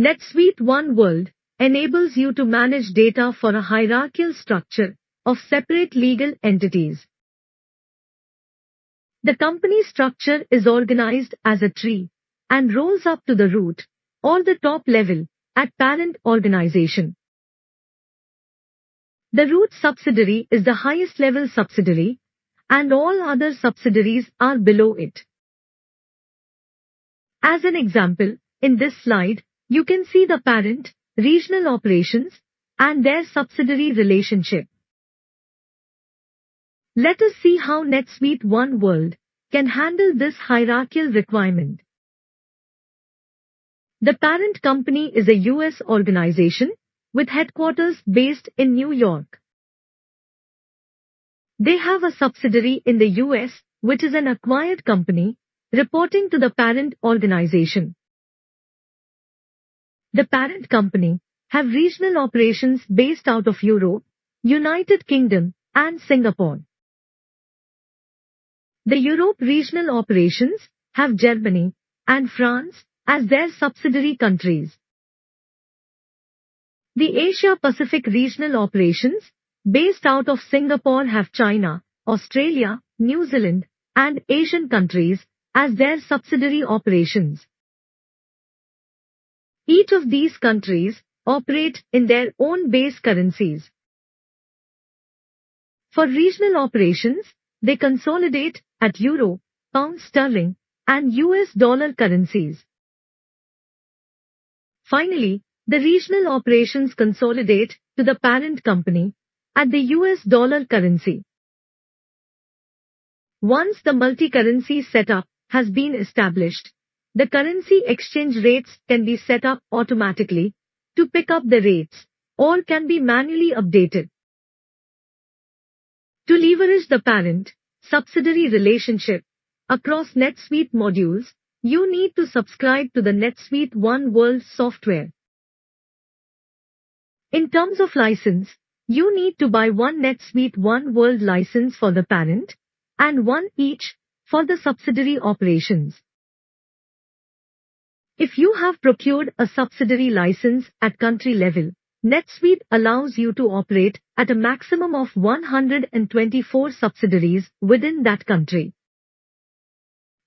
NetSuite One World enables you to manage data for a hierarchical structure of separate legal entities. The company structure is organized as a tree and rolls up to the root or the top level at parent organization. The root subsidiary is the highest level subsidiary and all other subsidiaries are below it. As an example, in this slide, you can see the parent, regional operations, and their subsidiary relationship. Let us see how NetSuite One World can handle this hierarchical requirement. The parent company is a US organization with headquarters based in New York. They have a subsidiary in the US, which is an acquired company, reporting to the parent organization. The parent company have regional operations based out of Europe, United Kingdom, and Singapore. The Europe regional operations have Germany and France as their subsidiary countries. The Asia Pacific regional operations based out of Singapore have China, Australia, New Zealand, and Asian countries as their subsidiary operations. Each of these countries operate in their own base currencies. For regional operations, they consolidate at euro, pound sterling, and US dollar currencies. Finally, the regional operations consolidate to the parent company at the US dollar currency. Once the multi-currency setup has been established, the currency exchange rates can be set up automatically to pick up the rates or can be manually updated. To leverage the parent-subsidiary relationship across NetSuite modules, you need to subscribe to the NetSuite One World software. In terms of license, you need to buy one NetSuite One World license for the parent and one each for the subsidiary operations. If you have procured a subsidiary license at country level, NetSuite allows you to operate at a maximum of 124 subsidiaries within that country.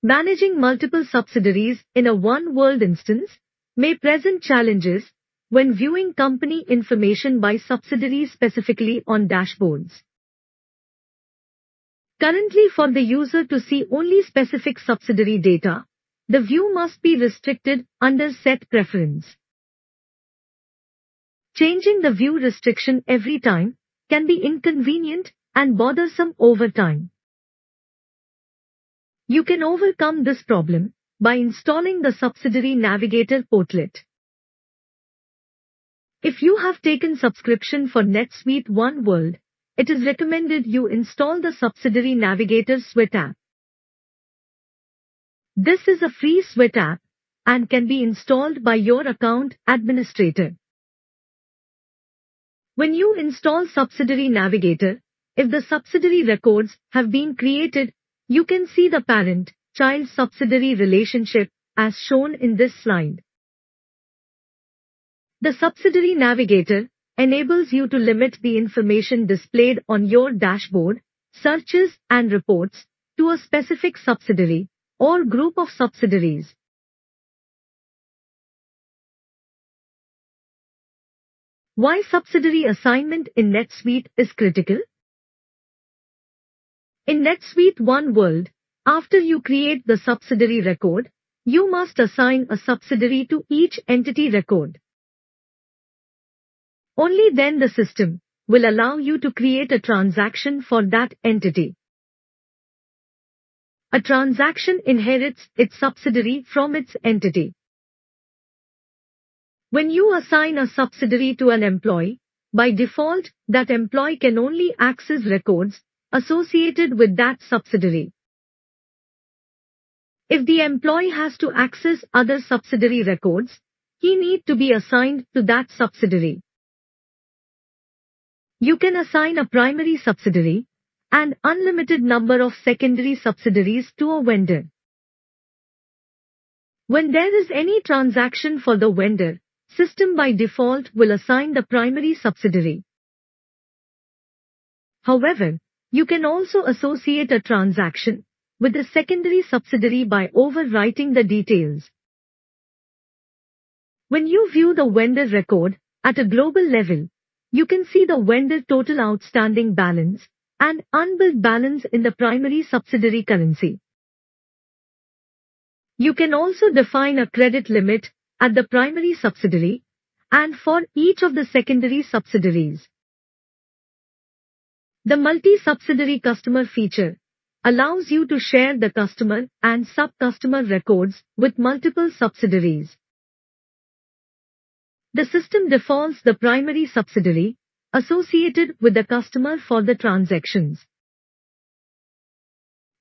Managing multiple subsidiaries in a One World instance may present challenges when viewing company information by subsidiaries specifically on dashboards. Currently, for the user to see only specific subsidiary data, the view must be restricted under Set Preference. Changing the view restriction every time can be inconvenient and bothersome over time. You can overcome this problem by installing the Subsidiary Navigator portlet. If you have taken subscription for NetSuite One World, it is recommended you install the Subsidiary Navigator Suite app. This is a free suite app and can be installed by your account administrator. When you install Subsidiary Navigator, if the subsidiary records have been created, you can see the parent-child subsidiary relationship as shown in this slide. The Subsidiary Navigator enables you to limit the information displayed on your dashboard, searches and reports to a specific subsidiary or group of subsidiaries. Why subsidiary assignment in NetSuite is critical? In NetSuite One World, after you create the subsidiary record, you must assign a subsidiary to each entity record. Only then the system will allow you to create a transaction for that entity. A transaction inherits its subsidiary from its entity. When you assign a subsidiary to an employee, by default, that employee can only access records associated with that subsidiary. If the employee has to access other subsidiary records, he needs to be assigned to that subsidiary. You can assign a primary subsidiary and unlimited number of secondary subsidiaries to a vendor. When there is any transaction for the vendor, system by default will assign the primary subsidiary. However, you can also associate a transaction with the secondary subsidiary by overwriting the details. When you view the vendor record at a global level, you can see the vendor total outstanding balance and unbilled balance in the primary subsidiary currency. You can also define a credit limit at the primary subsidiary and for each of the secondary subsidiaries. The multi-subsidiary customer feature allows you to share the customer and sub-customer records with multiple subsidiaries. The system defaults the primary subsidiary associated with the customer for the transactions.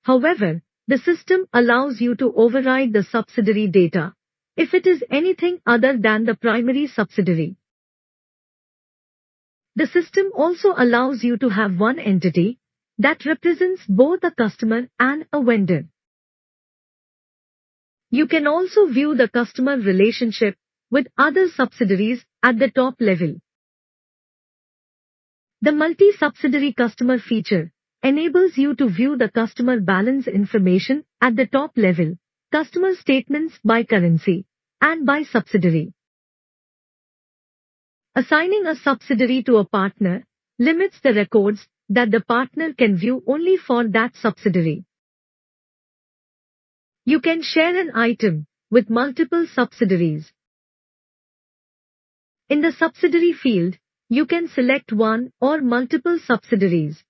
However, the system allows you to override the subsidiary data if it is anything other than the primary subsidiary. The system also allows you to have one entity that represents both a customer and a vendor. You can also view the customer relationship with other subsidiaries at the top level. The multi-subsidiary customer feature enables you to view the customer balance information at the top level, customer statements by currency, and by subsidiary. Assigning a subsidiary to a partner limits the records that the partner can view only for that subsidiary. You can share an item with multiple subsidiaries. In the subsidiary field, you can select one or multiple subsidiaries.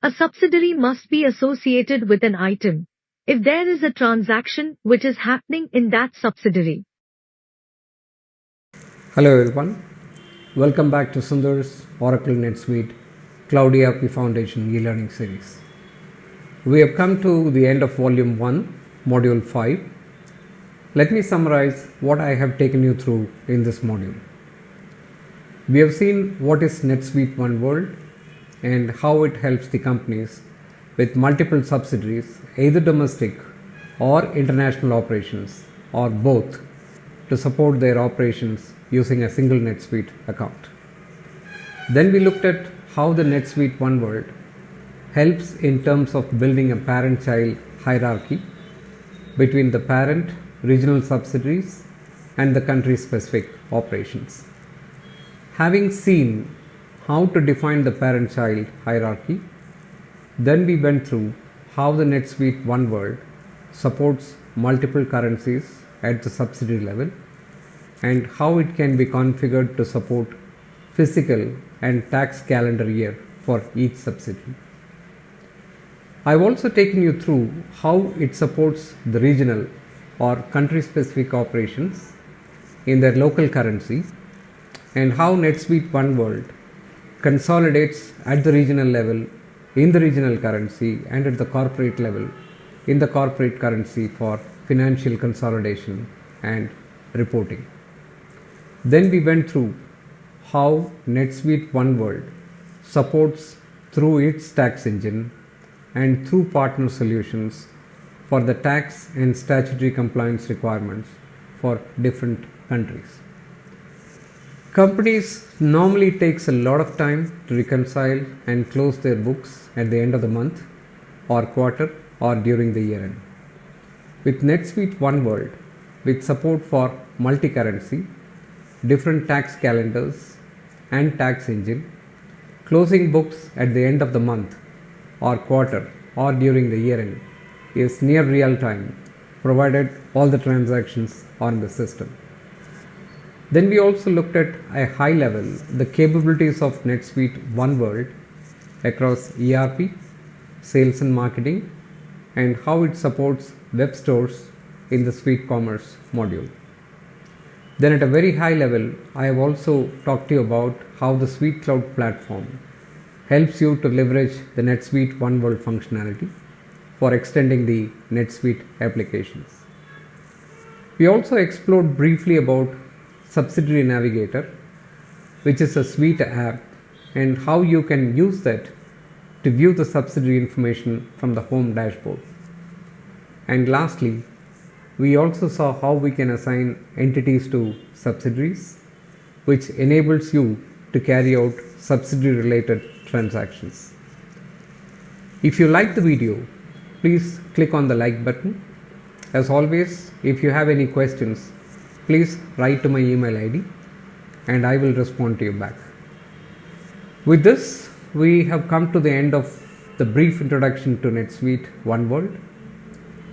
A subsidiary must be associated with an item if there is a transaction which is happening in that subsidiary. Hello everyone, welcome back to Sundar's Oracle NetSuite Cloud ERP Foundation e-learning series. We have come to the end of Volume 1, Module 5. Let me summarize what I have taken you through in this module. We have seen what is NetSuite One World and how it helps the companies with multiple subsidiaries, either domestic or international operations, or both, to support their operations using a single NetSuite account. Then we looked at how the NetSuite One World helps in terms of building a parent-child hierarchy between the parent, regional subsidiaries, and the country-specific operations. Having seen how to define the parent-child hierarchy, then we went through how the NetSuite One World supports multiple currencies at the subsidiary level and how it can be configured to support fiscal and tax calendar year for each subsidiary. I've also taken you through how it supports the regional or country-specific operations in their local currency and how NetSuite One World consolidates at the regional level in the regional currency and at the corporate level in the corporate currency for financial consolidation and reporting. Then we went through how NetSuite One World supports through its tax engine and through partner solutions for the tax and statutory compliance requirements for different countries. Companies normally takes a lot of time to reconcile and close their books at the end of the month or quarter or during the year end. With NetSuite One World, with support for multi-currency, different tax calendars and tax engine, closing books at the end of the month or quarter or during the year end is near real time, provided all the transactions are in the system. Then we also looked at a high level the capabilities of NetSuite One World across ERP, sales and marketing, and how it supports web stores in the Suite Commerce module. Then at a very high level, I have also talked to you about how the Suite Cloud platform helps you to leverage the NetSuite One World functionality for extending the NetSuite applications. We also explored briefly about Subsidiary Navigator, which is a Suite app, and how you can use that to view the subsidiary information from the home dashboard. And lastly, we also saw how we can assign entities to subsidiaries, which enables you to carry out subsidiary related transactions. If you like the video, please click on the like button. As always, if you have any questions, please write to my email ID and I will respond to you back. With this, we have come to the end of the brief introduction to NetSuite One World.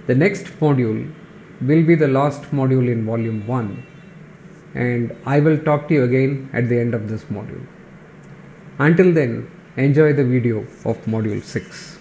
The next module will be the last module in volume 1, and I will talk to you again at the end of this module. Until then, enjoy the video of module 6.